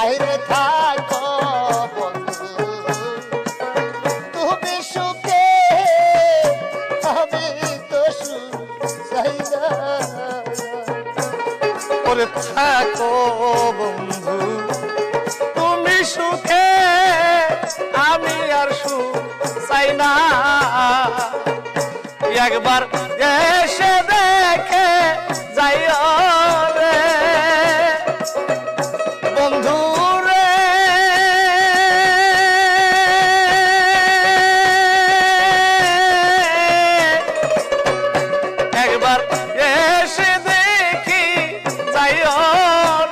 বাইরে থাকো বন্ধু তুমি সুখে আমি তো সুখ চাই না ওরে থাকো বন্ধু তুমি সুখে আমি আর সুখ চাই না একবার এসে দেখে যাইও রে বন্ধু রে একবার এসে দেখি যাইও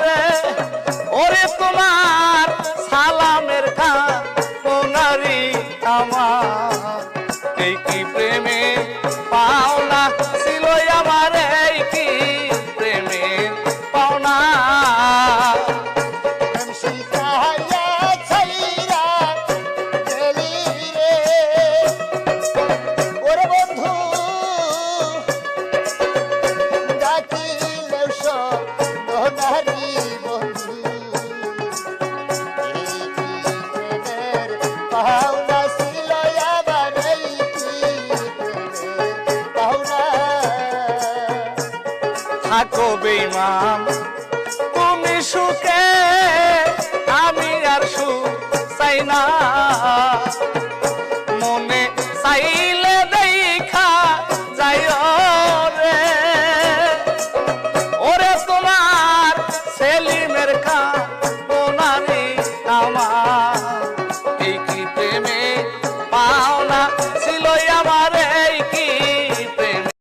রে ওরে তোমার সালামের খানারি আমার এই কি প্রেমে পাওনা ছিল আমার এই কি প্রেমের পাওনা প্রেম শিখাইয়া ছাইরা গেলি রে ওরে বন্ধু ডাকিলেও শোনারি বন্ধু এই কি প্রেমের পাওনা ছিল আমার এই কি প্রেমের পাওনা থাকো বেঈমান তুমি সুখে আমি আর সুখ চাই না